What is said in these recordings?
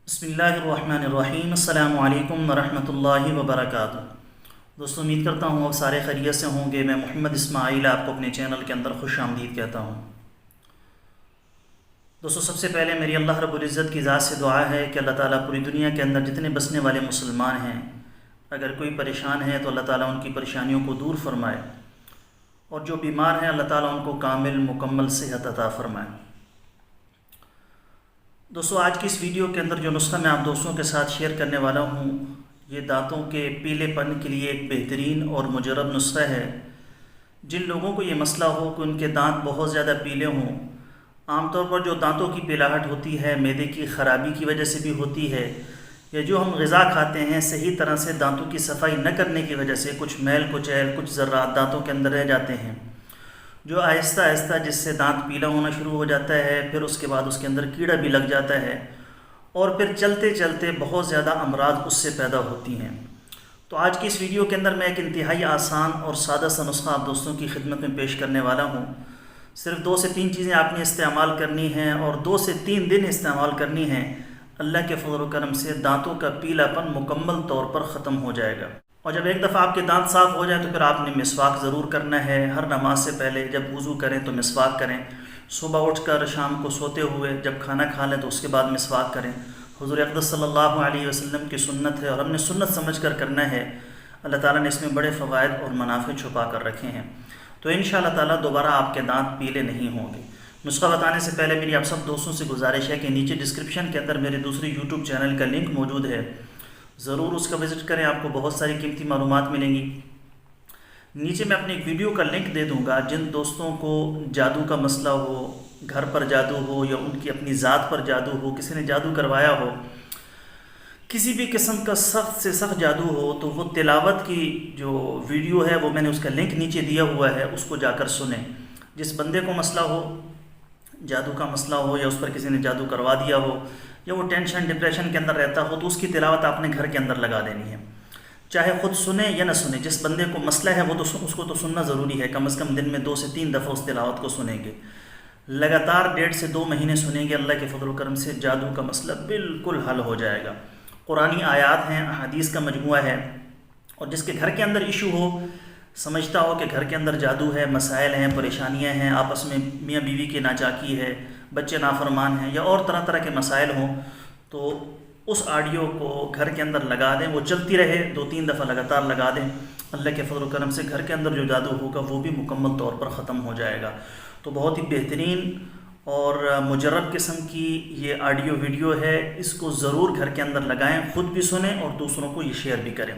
بسم اللہ الرحمن الرحیم۔ السلام علیکم ورحمۃ اللہ وبرکاتہ۔ دوستوں، امید کرتا ہوں آپ سارے خیریت سے ہوں گے۔ میں محمد اسماعیل آپ کو اپنے چینل کے اندر خوش آمدید کہتا ہوں۔ دوستوں، سب سے پہلے میری اللہ رب العزت کی ذات سے دعا ہے کہ اللہ تعالیٰ پوری دنیا کے اندر جتنے بسنے والے مسلمان ہیں، اگر کوئی پریشان ہے تو اللہ تعالیٰ ان کی پریشانیوں کو دور فرمائے، اور جو بیمار ہیں اللہ تعالیٰ ان کو کامل مکمل صحت عطا فرمائے۔ دوستو، آج کی اس ویڈیو کے اندر جو نسخہ میں آپ دوستوں کے ساتھ شیئر کرنے والا ہوں، یہ دانتوں کے پیلے پن کے لیے ایک بہترین اور مجرب نسخہ ہے۔ جن لوگوں کو یہ مسئلہ ہو کہ ان کے دانت بہت زیادہ پیلے ہوں، عام طور پر جو دانتوں کی پیلاہٹ ہوتی ہے معدے کی خرابی کی وجہ سے بھی ہوتی ہے، یا جو ہم غذا کھاتے ہیں صحیح طرح سے دانتوں کی صفائی نہ کرنے کی وجہ سے کچھ میل کچیل کچھ ذرات دانتوں کے اندر رہ جاتے ہیں، جو آہستہ آہستہ جس سے دانت پیلا ہونا شروع ہو جاتا ہے، پھر اس کے بعد اس کے اندر کیڑا بھی لگ جاتا ہے، اور پھر چلتے چلتے بہت زیادہ امراض اس سے پیدا ہوتی ہیں۔ تو آج کی اس ویڈیو کے اندر میں ایک انتہائی آسان اور سادہ سا نسخہ آپ دوستوں کی خدمت میں پیش کرنے والا ہوں۔ صرف 2 سے 3 چیزیں آپ نے استعمال کرنی ہیں، اور 2 سے 3 دن استعمال کرنی ہیں۔ اللہ کے فضل و کرم سے دانتوں کا پیلا پن مکمل طور پر ختم ہو جائے گا۔ اور جب ایک دفعہ آپ کے دانت صاف ہو جائیں تو پھر آپ نے مسواک ضرور کرنا ہے۔ ہر نماز سے پہلے جب وضو کریں تو مسواک کریں، صبح اٹھ کر شام کو سوتے ہوئے جب کھانا کھا لیں تو اس کے بعد مسواک کریں۔ حضور اقدس صلی اللہ علیہ وسلم کی سنت ہے، اور ہم نے سنت سمجھ کر کرنا ہے۔ اللہ تعالیٰ نے اس میں بڑے فوائد اور منافع چھپا کر رکھے ہیں، تو انشاءاللہ تعالیٰ دوبارہ آپ کے دانت پیلے نہیں ہوں گے۔ نسخہ بتانے سے پہلے میری آپ سب دوستوں سے گزارش ہے کہ نیچے ڈسکرپشن کے اندر میرے دوسری یوٹیوب چینل کا لنک موجود ہے، ضرور اس کا وزٹ کریں، آپ کو بہت ساری قیمتی معلومات ملیں گی۔ نیچے میں اپنی ایک ویڈیو کا لنک دے دوں گا۔ جن دوستوں کو جادو کا مسئلہ ہو، گھر پر جادو ہو یا ان کی اپنی ذات پر جادو ہو، کسی نے جادو کروایا ہو، کسی بھی قسم کا سخت سے سخت جادو ہو، تو وہ تلاوت کی جو ویڈیو ہے وہ میں نے اس کا لنک نیچے دیا ہوا ہے، اس کو جا کر سنیں۔ جس بندے کو مسئلہ ہو، جادو کا مسئلہ ہو، یا اس پر کسی نے جادو کروا دیا ہو، یا وہ ٹینشن ڈپریشن کے اندر رہتا ہو، تو اس کی تلاوت آپ نے گھر کے اندر لگا دینی ہے، چاہے خود سنیں یا نہ سنیں۔ جس بندے کو مسئلہ ہے وہ تو اس کو تو سننا ضروری ہے، کم از کم دن میں 2 سے 3 دفعہ اس تلاوت کو سنیں گے، لگاتار 1.5 سے 2 مہینے سنیں گے۔ اللہ کے فضل و کرم سے جادو کا مسئلہ بالکل حل ہو جائے گا۔ قرآنی آیات ہیں، احادیث کا مجموعہ ہے، اور جس کے گھر کے اندر ایشو ہو، سمجھتا ہو کہ گھر کے اندر جادو ہے، مسائل ہیں، پریشانیاں ہیں، آپس میں میاں بیوی کی ناچاکی ہے، بچے نافرمان ہیں، یا اور طرح طرح کے مسائل ہوں، تو اس آڈیو کو گھر کے اندر لگا دیں، وہ چلتی رہے، 2-3 دفعہ لگاتار لگا دیں۔ اللہ کے فضل و کرم سے گھر کے اندر جو جادو ہوگا وہ بھی مکمل طور پر ختم ہو جائے گا۔ تو بہت ہی بہترین اور مجرب قسم کی یہ آڈیو ویڈیو ہے، اس کو ضرور گھر کے اندر لگائیں، خود بھی سنیں اور دوسروں کو یہ شیئر بھی کریں۔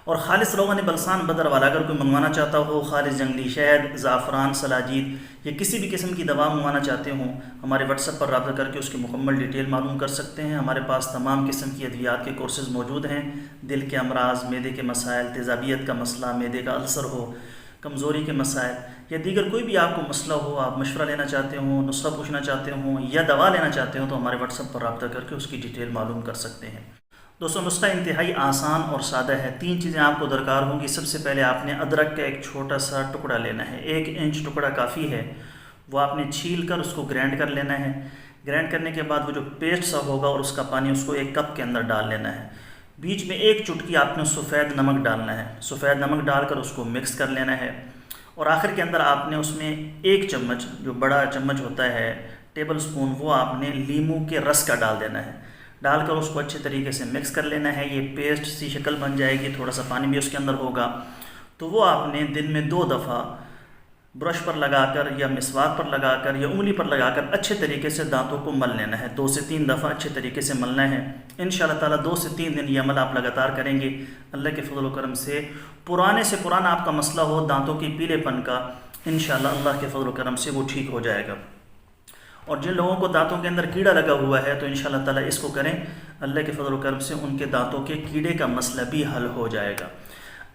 اور خالص روغن بلسان بدر والا اگر کوئی منگوانا چاہتا ہو، خالص جنگلی شہد، زعفران، سلاجید یا کسی بھی قسم کی دوا منگوانا چاہتے ہوں، ہمارے واٹس ایپ پر رابطہ کر کے اس کی مکمل ڈیٹیل معلوم کر سکتے ہیں۔ ہمارے پاس تمام قسم کی ادویات کے کورسز موجود ہیں، دل کے امراض، معدے کے مسائل، تیزابیت کا مسئلہ، معدے کا السر ہو، کمزوری کے مسائل، یا دیگر کوئی بھی آپ کو مسئلہ ہو، آپ مشورہ لینا چاہتے ہوں، نسخہ پوچھنا چاہتے ہوں یا دوا لینا چاہتے ہوں، تو ہمارے واٹس ایپ پر رابطہ کر کے اس کی ڈیٹیل معلوم کر سکتے ہیں۔ دوستوں، نسخہ انتہائی آسان اور سادہ ہے۔ 3 چیزیں آپ کو درکار ہوں گی۔ سب سے پہلے آپ نے ادرک کا ایک چھوٹا سا ٹکڑا لینا ہے، 1 انچ ٹکڑا کافی ہے، وہ آپ نے چھیل کر اس کو گرینڈ کر لینا ہے۔ گرینڈ کرنے کے بعد وہ جو پیسٹ سا ہوگا اور اس کا پانی، اس کو 1 کپ کے اندر ڈال لینا ہے۔ بیچ میں 1 چٹکی آپ نے سفید نمک ڈالنا ہے، سفید نمک ڈال کر اس کو مکس کر لینا ہے، اور آخر کے اندر آپ نے اس میں 1 چمچ، جو بڑا چمچ ہوتا ہے ٹیبل سپون، وہ آپ نے لیموں کے رس کا ڈال دینا ہے۔ ڈال کر اس کو اچھے طریقے سے مکس کر لینا ہے۔ یہ پیسٹ سی شکل بن جائے گی، تھوڑا سا پانی بھی اس کے اندر ہوگا، تو وہ آپ نے دن میں 2 دفعہ برش پر لگا کر یا مسواک پر لگا کر یا انگلی پر لگا کر اچھے طریقے سے دانتوں کو مل لینا ہے۔ 2 سے 3 دفعہ اچھے طریقے سے ملنا ہے۔ انشاءاللہ تعالیٰ 2 سے 3 دن یہ عمل آپ لگاتار کریں گے، اللہ کے فضل و کرم سے پرانے سے پرانا آپ کا مسئلہ ہو دانتوں کی پیلے پن کا، انشاءاللہ اللہ کے فضل و کرم سے وہ ٹھیک ہو جائے گا۔ اور جن لوگوں کو دانتوں کے اندر کیڑا لگا ہوا ہے تو انشاءاللہ تعالیٰ اس کو کریں، اللہ کے فضل و کرم سے ان کے دانتوں کے کیڑے کا مسئلہ بھی حل ہو جائے گا۔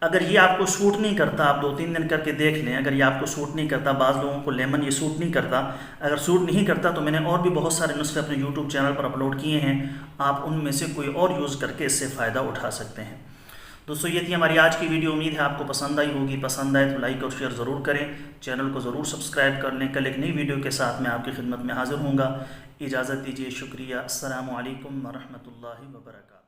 اگر یہ آپ کو سوٹ نہیں کرتا، آپ 2-3 دن کر کے دیکھ لیں۔ اگر یہ آپ کو سوٹ نہیں کرتا، بعض لوگوں کو لیمن یہ سوٹ نہیں کرتا، اگر سوٹ نہیں کرتا تو میں نے اور بھی بہت سارے نسخے اپنے یوٹیوب چینل پر اپلوڈ کیے ہیں، آپ ان میں سے کوئی اور یوز کر کے اس سے فائدہ اٹھا سکتے ہیں۔ دوستو یہ تھی ہماری آج کی ویڈیو، امید ہے آپ کو پسند آئی ہوگی۔ پسند آئے تو لائک اور شیئر ضرور کریں، چینل کو ضرور سبسکرائب کر لیں۔ کل ایک نئی ویڈیو کے ساتھ میں آپ کی خدمت میں حاضر ہوں گا۔ اجازت دیجیے، شکریہ، السلام علیکم ورحمۃ اللہ وبرکاتہ۔